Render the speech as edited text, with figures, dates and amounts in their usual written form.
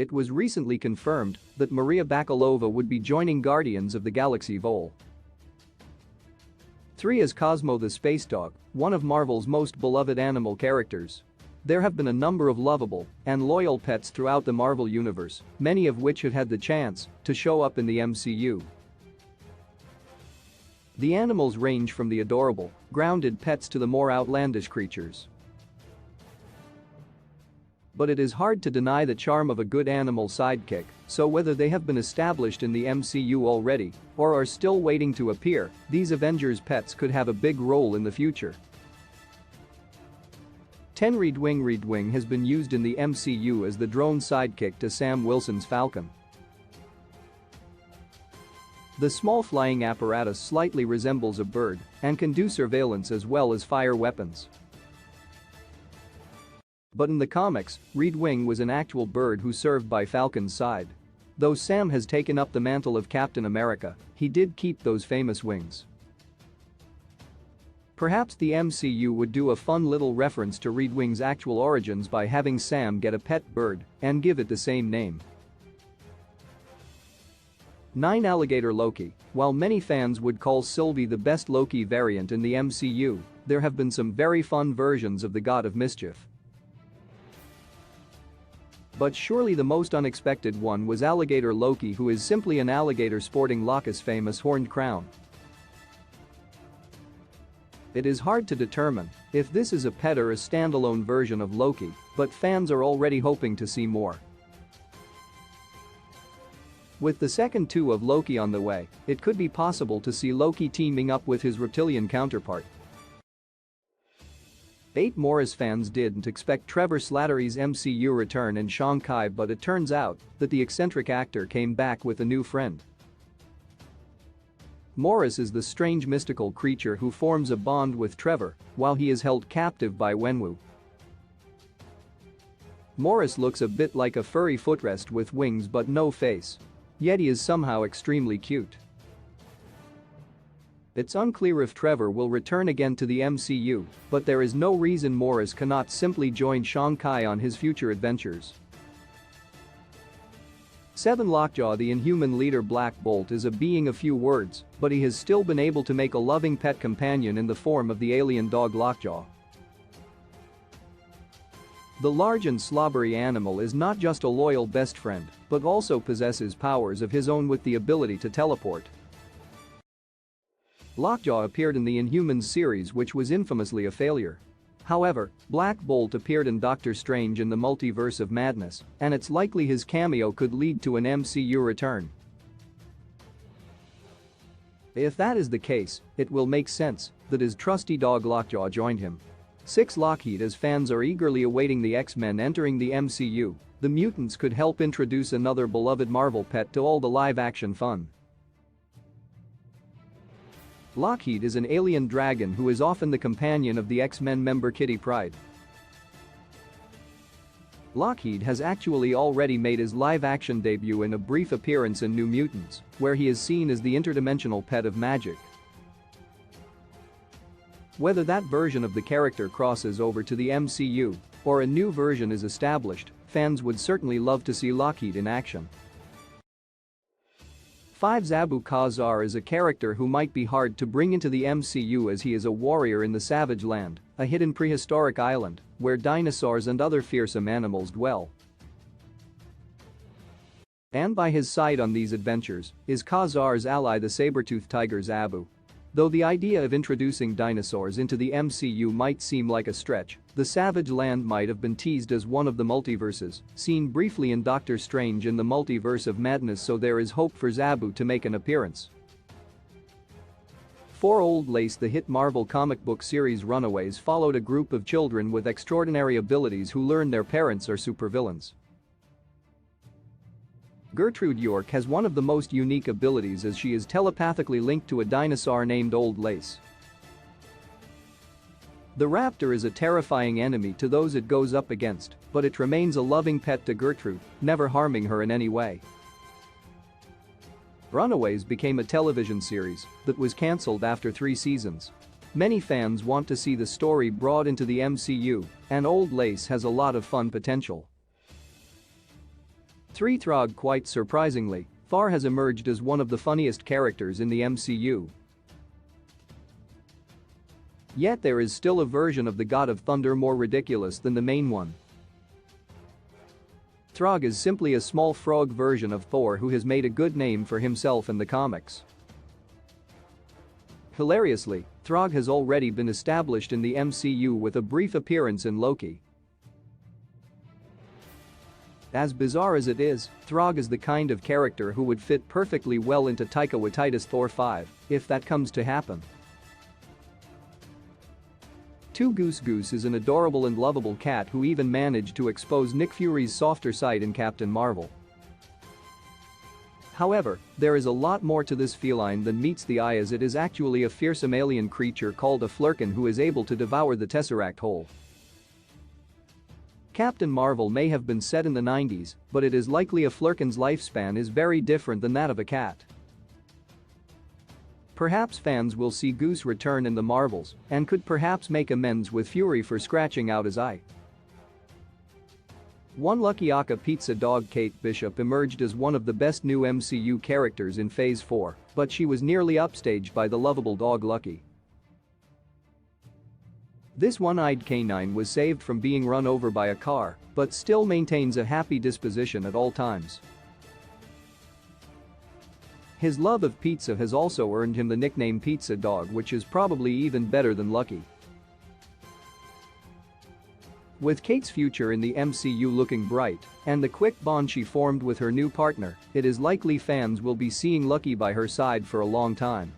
It was recently confirmed that Maria Bakalova would be joining Guardians of the Galaxy Vol. 3 as Cosmo the Space Dog, one of Marvel's most beloved animal characters. There have been a number of lovable and loyal pets throughout the Marvel Universe, many of which have had the chance to show up in the MCU. The animals range from the adorable, grounded pets to the more outlandish creatures. But it is hard to deny the charm of a good animal sidekick, so whether they have been established in the MCU already or are still waiting to appear, these Avengers pets could have a big role in the future. 10 Redwing has been used in the MCU as the drone sidekick to Sam Wilson's Falcon. The small flying apparatus slightly resembles a bird and can do surveillance as well as fire weapons. But in the comics, Redwing was an actual bird who served by Falcon's side. Though Sam has taken up the mantle of Captain America, he did keep those famous wings. Perhaps the MCU would do a fun little reference to Redwing's actual origins by having Sam get a pet bird and give it the same name. 9 Alligator Loki. While many fans would call Sylvie the best Loki variant in the MCU, there have been some very fun versions of the God of Mischief. But surely the most unexpected one was Alligator Loki, who is simply an alligator sporting Loki's famous horned crown. It is hard to determine if this is a pet or a standalone version of Loki, but fans are already hoping to see more. With the second 2 of Loki on the way, it could be possible to see Loki teaming up with his reptilian counterpart. 8 Morris fans didn't expect Trevor Slattery's MCU return in Shanghai, but it turns out that the eccentric actor came back with a new friend. Morris is the strange mystical creature who forms a bond with Trevor while he is held captive by Wenwu. Morris looks a bit like a furry footrest with wings but no face. Yet he is somehow extremely cute. It's unclear if Trevor will return again to the MCU, but there is no reason Morris cannot simply join Shanghai on his future adventures. 7 Lockjaw. The Inhuman leader Black Bolt is a being of few words, but he has still been able to make a loving pet companion in the form of the alien dog Lockjaw. The large and slobbery animal is not just a loyal best friend, but also possesses powers of his own with the ability to teleport. Lockjaw appeared in the Inhumans series, which was infamously a failure. However, Black Bolt appeared in Doctor Strange in the Multiverse of Madness, and it's likely his cameo could lead to an MCU return. If that is the case, it will make sense that his trusty dog Lockjaw joined him. 6 Lockheed. As fans are eagerly awaiting the X-Men entering the MCU, the mutants could help introduce another beloved Marvel pet to all the live-action fun. Lockheed is an alien dragon who is often the companion of the X-Men member Kitty Pryde. Lockheed has actually already made his live-action debut in a brief appearance in New Mutants, where he is seen as the interdimensional pet of Magic. Whether that version of the character crosses over to the MCU or a new version is established, fans would certainly love to see Lockheed in action. 5 Zabu Khazar is a character who might be hard to bring into the MCU, as he is a warrior in the Savage Land, a hidden prehistoric island where dinosaurs and other fearsome animals dwell. And by his side on these adventures is Khazar's ally, the saber-toothed tiger Zabu. Though the idea of introducing dinosaurs into the MCU might seem like a stretch, the Savage Land might have been teased as one of the multiverses, seen briefly in Doctor Strange in the Multiverse of Madness, so there is hope for Zabu to make an appearance. 4 Old Lace. The hit Marvel comic book series Runaways followed a group of children with extraordinary abilities who learn their parents are supervillains. Gertrude York has one of the most unique abilities, as she is telepathically linked to a dinosaur named Old Lace. The raptor is a terrifying enemy to those it goes up against, but it remains a loving pet to Gertrude, never harming her in any way. Runaways became a television series that was cancelled after 3 seasons. Many fans want to see the story brought into the MCU, and Old Lace has a lot of fun potential. 3. Throg. Quite surprisingly, Thor has emerged as one of the funniest characters in the MCU. Yet there is still a version of the God of Thunder more ridiculous than the main one. Throg is simply a small frog version of Thor who has made a good name for himself in the comics. Hilariously, Throg has already been established in the MCU with a brief appearance in Loki. As bizarre as it is, Throg is the kind of character who would fit perfectly well into Taika Waititi's Thor 5, if that comes to happen. 2. Goose. Goose is an adorable and lovable cat who even managed to expose Nick Fury's softer side in Captain Marvel. However, there is a lot more to this feline than meets the eye, as it is actually a fearsome alien creature called a Flurkin who is able to devour the Tesseract whole. Captain Marvel may have been set in the 90s, but it is likely a Flurkin's lifespan is very different than that of a cat. Perhaps fans will see Goose return in the Marvels and could perhaps make amends with Fury for scratching out his eye. 1. Lucky Aka Pizza Dog. Kate Bishop emerged as one of the best new MCU characters in Phase 4, but she was nearly upstaged by the lovable dog Lucky. This one-eyed canine was saved from being run over by a car, but still maintains a happy disposition at all times. His love of pizza has also earned him the nickname Pizza Dog, which is probably even better than Lucky. With Kate's future in the MCU looking bright and the quick bond she formed with her new partner, it is likely fans will be seeing Lucky by her side for a long time.